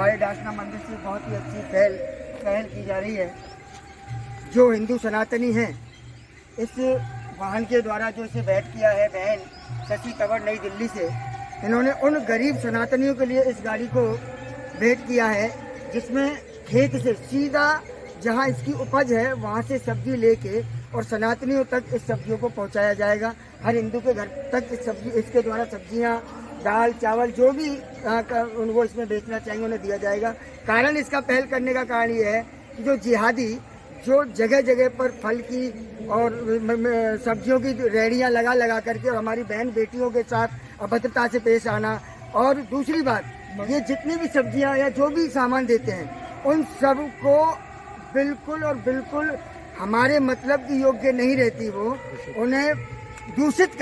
हमारे डासना मंदिर से बहुत ही अच्छी पहल की जा रही है। जो हिंदू सनातनी हैं, इस वाहन के द्वारा जो इसे भेंट किया है बहन शशि तंवर नई दिल्ली से, इन्होंने उन गरीब सनातनियों के लिए इस गाड़ी को भेंट किया है, जिसमें खेत से सीधा जहां इसकी उपज है वहां से सब्जी लेके और सनातनियों तक इस सब्जियों को पहुंचाया जाएगा। हर हिंदू के घर तक इसके द्वारा सब्जियां, दाल, चावल जो भी उनको इसमें बेचना चाहेंगे उन्हें दिया जाएगा। कारण इसका पहल करने का कारण ये है कि जो जिहादी जो जगह जगह पर फल की और सब्जियों की रेहड़ियां लगा करके और हमारी बहन बेटियों के साथ अभद्रता से पेश आना, और दूसरी बात ये जितनी भी सब्जियां या जो भी सामान देते हैं उन सब को बिल्कुल और बिल्कुल हमारे मतलब की योग्य नहीं रहती, वो उन्हें दूषित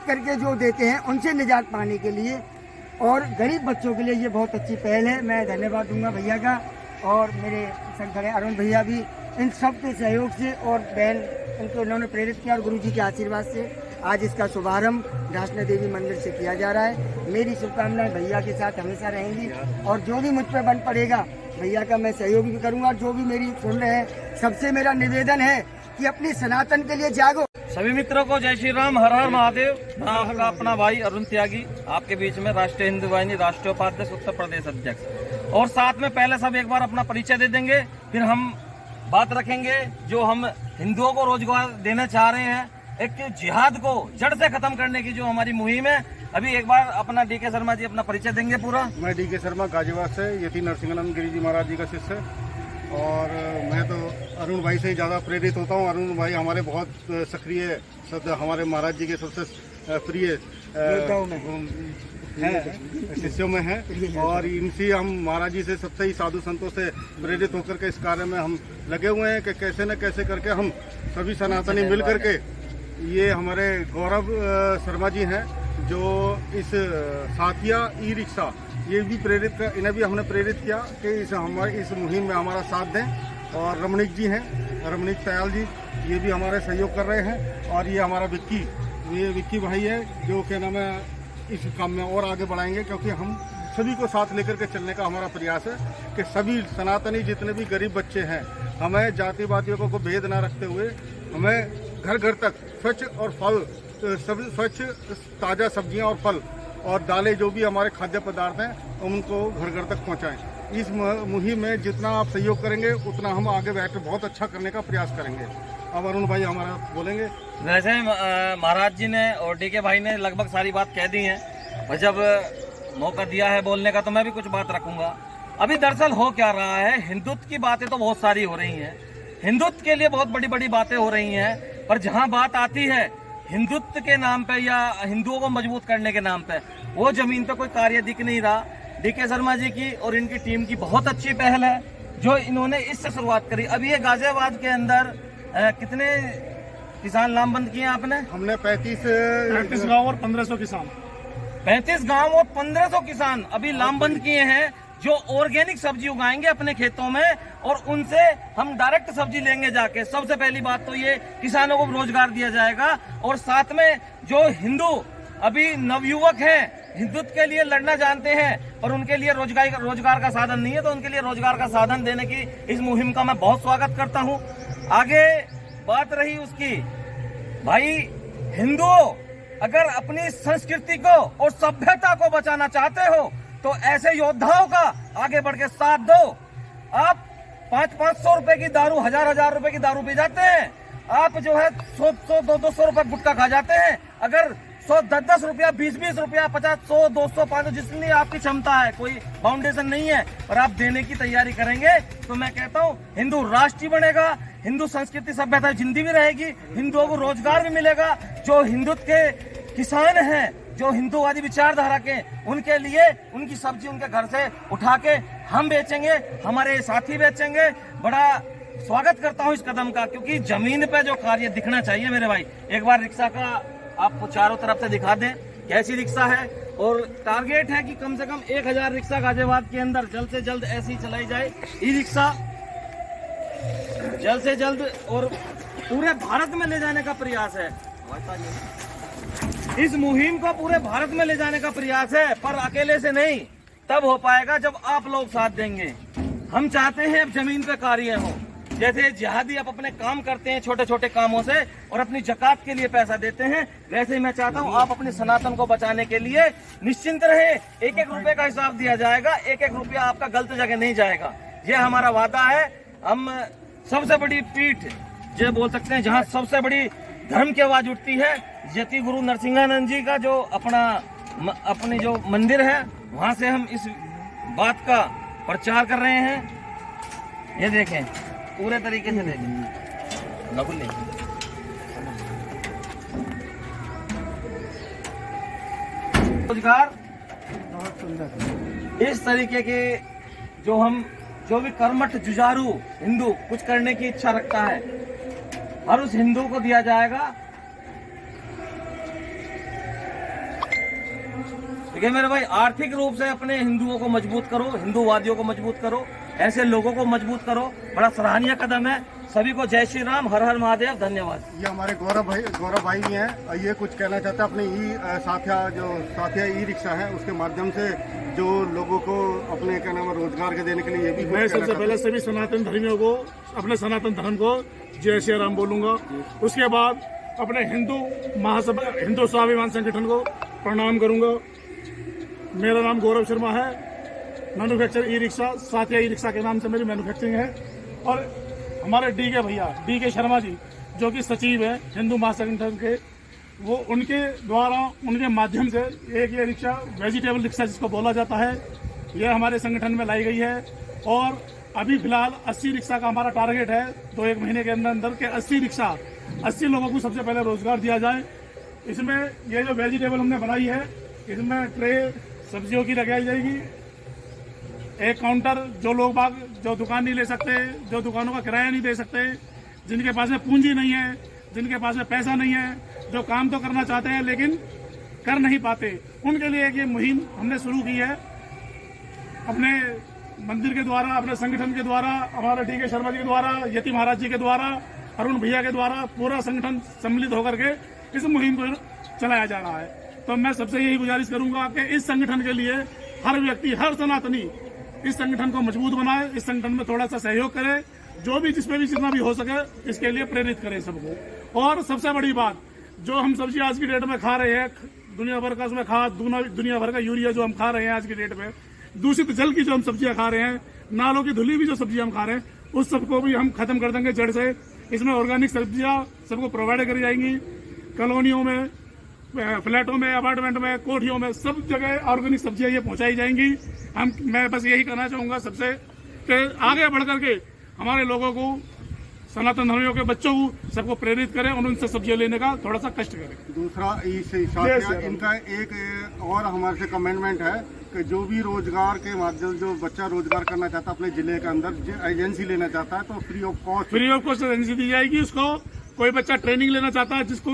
करके जो देते हैं उनसे निजात पाने के लिए और गरीब बच्चों के लिए ये बहुत अच्छी पहल है। मैं धन्यवाद दूंगा भैया का, और मेरे संग खड़े अरुण भैया भी, इन सब के सहयोग से और बहन इनको उन्होंने प्रेरित किया और गुरुजी के आशीर्वाद से आज इसका शुभारंभ डासना देवी मंदिर से किया जा रहा है। मेरी शुभकामनाएं भैया के साथ हमेशा रहेंगी और जो भी मुझ पर बन पड़ेगा भैया का मैं सहयोग भी करूंगा। जो भी मेरी सुन रहे हैं सबसे मेरा निवेदन है कि अपनी सनातन के लिए जागो। सभी मित्रों को जय श्री राम, हर हर महादेव। मैं आपका अपना भाई अरुण त्यागी आपके बीच में, राष्ट्रीय हिंदू वाहिनी राष्ट्रीय उपाध्यक्ष उत्तर प्रदेश अध्यक्ष। और साथ में पहले सब एक बार अपना परिचय दे देंगे, फिर हम बात रखेंगे जो हम हिंदुओं को रोजगार देना चाह रहे हैं, एक जिहाद को जड़ से खत्म करने की जो हमारी मुहिम है। अभी एक बार अपना डीके शर्मा जी अपना परिचय देंगे पूरा। मैं डीके शर्मा गाजियाबाद से यति नरसिंहानंद गिरी जी महाराज जी का शिष्य, और मैं तो अरुण भाई से ही ज़्यादा प्रेरित होता हूँ। अरुण भाई हमारे बहुत सक्रिय हमारे महाराज जी के सबसे प्रिय शिष्यों में है, और इनसे हम महाराज जी से सबसे ही साधु संतों से प्रेरित होकर के इस कार्य में हम लगे हुए हैं कि कैसे न कैसे करके हम सभी सनातनी मिल करके, ये हमारे गौरव शर्मा जी हैं जो इस साथिया ई रिक्शा, ये भी इन्हें भी हमने प्रेरित किया कि इस मुहिम में हमारा साथ दें। और रमणीक जी हैं, रमणीक तयाल जी, ये भी हमारे सहयोग कर रहे हैं। और ये हमारा विक्की भाई है जो क्या नाम है इस काम में और आगे बढ़ाएंगे, क्योंकि हम सभी को साथ लेकर के चलने का हमारा प्रयास है कि सभी सनातनी जितने भी गरीब बच्चे हैं, हमें जातिवादियों को भेद ना रखते हुए हमें घर घर तक स्वच्छ और फल, स्वच्छ ताज़ा सब्जियां और फल और दालें जो भी हमारे खाद्य पदार्थ हैं उनको घर घर तक पहुंचाएं। इस मुहिम में जितना आप सहयोग करेंगे उतना हम आगे बैठकर बहुत अच्छा करने का प्रयास करेंगे। अब अरुण भाई हमारा बोलेंगे। वैसे महाराज जी ने और डीके भाई ने लगभग सारी बात कह दी है, और जब मौका दिया है बोलने का तो मैं भी कुछ बात रखूंगा। अभी दरअसल हो क्या रहा है, हिंदुत्व की बातें तो बहुत सारी हो रही हैं, हिंदुत्व के लिए बहुत बड़ी बड़ी बातें हो रही हैं, पर जहां बात आती है हिंदुत्व के नाम पे या हिंदुओं को मजबूत करने के नाम पे, वो जमीन पे कोई कार्य दिख नहीं रहा। डीके शर्मा जी की और इनकी टीम की बहुत अच्छी पहल है जो इन्होंने इससे शुरुआत करी। अभी ये गाजियाबाद के अंदर कितने किसान लामबंद किए आपने? हमने 35 गाँव और 1500 किसान, 35 गांव और 1500 किसान अभी लामबंद किए हैं जो ऑर्गेनिक सब्जी उगाएंगे अपने खेतों में, और उनसे हम डायरेक्ट सब्जी लेंगे जाके। सबसे पहली बात तो ये किसानों को रोजगार दिया जाएगा, और साथ में जो हिंदू अभी नवयुवक हैं, हिंदुत्व के लिए लड़ना जानते हैं और उनके लिए रोजगार का साधन नहीं है, तो उनके लिए रोजगार का साधन देने की इस मुहिम का मैं बहुत स्वागत करता हूँ। आगे बात रही उसकी, भाई हिंदुओं अगर अपनी संस्कृति को और सभ्यता को बचाना चाहते हो तो ऐसे योद्धाओं का आगे बढ़ के साथ दो। आप 500-500 रुपए की दारू, 1000-1000 रुपए की दारू पी जाते हैं, आप जो है 100-200 रुपए गुटखा खा जाते हैं। अगर 100-10 रुपया, 20-20 रुपया, 50-100, 200, 500 जितनी आपकी क्षमता है, कोई फाउंडेशन नहीं है, और आप देने की तैयारी करेंगे तो मैं कहता हूँ हिंदू राष्ट्र बनेगा, हिंदू संस्कृति सभ्यता जिंदी भी रहेगी, हिंदुओं को रोजगार भी मिलेगा। जो हिंदुत्व के किसान हैं, जो हिंदूवादी विचारधारा के, उनके लिए उनकी सब्जी उनके घर से उठा के हम बेचेंगे, हमारे साथी बेचेंगे। बड़ा स्वागत करता हूं इस कदम का, क्योंकि जमीन पे जो कार्य दिखना चाहिए मेरे भाई। एक बार रिक्शा का आपको चारों तरफ से दिखा दें कैसी रिक्शा है, और टारगेट है कि कम से कम 1000 रिक्शा गाजियाबाद के अंदर जल्द से जल्द ऐसी चलाई जाए। ई रिक्शा जल्द से जल्द और पूरे भारत में ले जाने का प्रयास है। इस मुहिम को पूरे भारत में ले जाने का प्रयास है, पर अकेले से नहीं, तब हो पाएगा जब आप लोग साथ देंगे। हम चाहते हैं अब जमीन पे कार्य हो, जैसे जिहादी आप अपने काम करते हैं छोटे छोटे कामों से और अपनी जकात के लिए पैसा देते हैं, वैसे ही मैं चाहता हूं आप अपने सनातन को बचाने के लिए निश्चिंत रहे। एक एक रुपए का हिसाब दिया जाएगा, एक एक रुपया आपका गलत जगह नहीं जाएगा, ये हमारा वादा है। हम सबसे बड़ी पीठ जो बोल सकते हैं जहां सबसे बड़ी धर्म की आवाज उठती है, यति गुरु नरसिंहानंद जी का जो अपने जो मंदिर है, वहां से हम इस बात का प्रचार कर रहे हैं। ये देखें, पूरे तरीके से देखें। रोजगार बहुत सुंदर। इस तरीके के जो भी कर्मठ जुझारू हिंदू कुछ करने की इच्छा रखता है, हर उस हिंदू को दिया जाएगा। देखिए मेरे भाई, आर्थिक रूप से अपने हिंदुओं को मजबूत करो, हिंदूवादियों को मजबूत करो, ऐसे लोगों को मजबूत करो। बड़ा सराहनीय कदम है। सभी को जय श्री राम, हर हर महादेव, धन्यवाद। ये हमारे गौरव भाई भी हैं और ये कुछ कहना चाहते हैं अपने साथिया ई रिक्शा है उसके माध्यम से जो लोगों को अपने क्या नाम है रोजगार के देने के लिए। ये भी मैं सबसे पहले सभी सनातन धर्मियों को, अपने सनातन धर्म को जय श्री राम बोलूंगा। उसके बाद अपने हिंदू स्वाभिमान संगठन को प्रणाम करूंगा। मेरा नाम गौरव शर्मा है, मैन्युफैक्चर ई रिक्शा, साथिया ई रिक्शा के नाम से मेरी मैन्युफैक्चरिंग है। और हमारे डी के शर्मा जी जो कि सचिव है हिंदू महासंगठन के, वो उनके द्वारा उनके माध्यम से एक ये रिक्शा वेजिटेबल रिक्शा जिसको बोला जाता है, यह हमारे संगठन में लाई गई है। और अभी फिलहाल 80 रिक्शा का हमारा टारगेट है, 2-1 महीने के अंदर अंदर के 80 रिक्शा 80 लोगों को सबसे पहले रोजगार दिया जाए। इसमें ये जो वेजिटेबल हमने बनाई है, इसमें ट्रे सब्जियों की लगाई जाएगी, एक काउंटर जो लोग बाग जो दुकान नहीं ले सकते, जो दुकानों का किराया नहीं दे सकते, जिनके पास में पूंजी नहीं है, जिनके पास में पैसा नहीं है, जो काम तो करना चाहते हैं लेकिन कर नहीं पाते, उनके लिए एक ये मुहिम हमने शुरू की है। अपने मंदिर के द्वारा, अपने संगठन के द्वारा, हमारे डी.के. शर्मा जी के द्वारा, यति महाराज जी के द्वारा, अरुण भैया के द्वारा पूरा संगठन सम्मिलित होकर के इस मुहिम को चलाया जा रहा है। तो मैं सबसे यही गुजारिश करूंगा कि इस संगठन के लिए हर व्यक्ति, हर सनातनी इस संगठन को मजबूत बनाए, इस संगठन में थोड़ा सा सहयोग करे, जो भी जिसमें भी जितना भी हो सके इसके लिए प्रेरित करें सबको। और सबसे बड़ी बात, जो हम सब्जी आज की डेट में खा रहे हैं, दुनिया भर का उसमें खाद, दुनिया भर का यूरिया जो हम खा रहे हैं आज की डेट में, दूषित जल की जो हम सब्जियां खा रहे हैं, नालों की धुली भी जो सब्जियां हम खा रहे हैं, उस सबको भी हम खत्म कर देंगे जड़ से। इसमें ऑर्गेनिक सब्जियां सबको प्रोवाइड करी जाएंगी। कॉलोनियों में, फ्लैटों में, अपार्टमेंट में, कोठियों में, सब जगह ऑर्गेनिक सब्जियां ये पहुंचाई जाएंगी। मैं बस यही कहना चाहूंगा सबसे कि आगे बढ़ करके हमारे लोगों को, सनातन धर्मियों के बच्चों को सबको प्रेरित करें और उनसे सब्जियां लेने का थोड़ा सा कष्ट करें। दूसरा इनका एक और हमारे से कमेंटमेंट है कि जो भी रोजगार के माध्यम जो बच्चा रोजगार करना चाहता है अपने जिले के अंदर, एजेंसी लेना चाहता है तो फ्री ऑफ कॉस्ट एजेंसी दी जाएगी उसको। कोई बच्चा ट्रेनिंग लेना चाहता है जिसको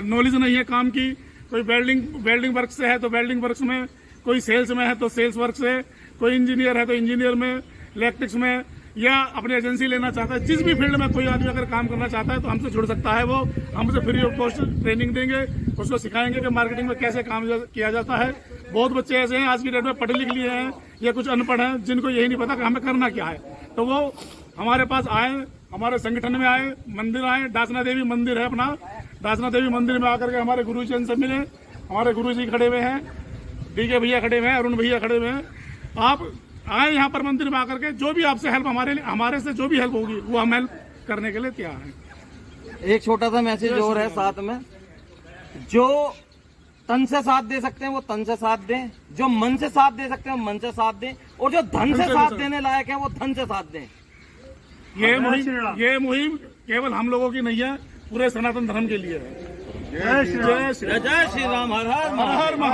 नॉलेज नहीं है काम की, कोई वेल्डिंग वर्क से है तो वेल्डिंग वर्क में, कोई सेल्स में है तो सेल्स वर्क से, कोई इंजीनियर है तो इंजीनियर में, इलेक्ट्रिक्स में, या अपनी एजेंसी लेना चाहता है, जिस भी फील्ड में कोई आदमी अगर काम करना चाहता है तो हमसे जुड़ सकता है। वो हमसे फ्री ऑफ कॉस्ट ट्रेनिंग देंगे, उसको सिखाएंगे कि मार्केटिंग में कैसे काम किया जाता है। बहुत बच्चे ऐसे हैं आज की डेट में पढ़े लिख लिए हैं या कुछ अनपढ़ हैं जिनको यही नहीं पता कि हमें करना क्या है, तो वो हमारे पास आए, हमारे संगठन में आए, मंदिर आए। दासना देवी मंदिर है अपना, दासना देवी मंदिर में आकर के हमारे गुरु जी से मिले। हमारे गुरु जी खड़े हुए हैं, डी.के. भैया खड़े हुए हैं, अरुण भैया खड़े हुए हैं। आप आए यहाँ पर मंदिर में आकर के, जो भी आपसे हेल्प हमारे से जो भी हेल्प होगी वो हम हेल्प करने के लिए तैयार हैं। एक छोटा सा मैसेज और है साथ में, जो तन से साथ दे सकते हैं वो तन से साथ दें, जो मन से साथ दे सकते हैं वो मन से साथ दें, और जो धन से साथ देने लायक है वो धन से साथ दें। ये मुहिम केवल हम लोगों की नहीं है, पूरे सनातन धर्म के लिए है। जय श्री राम, हर हर महादेव।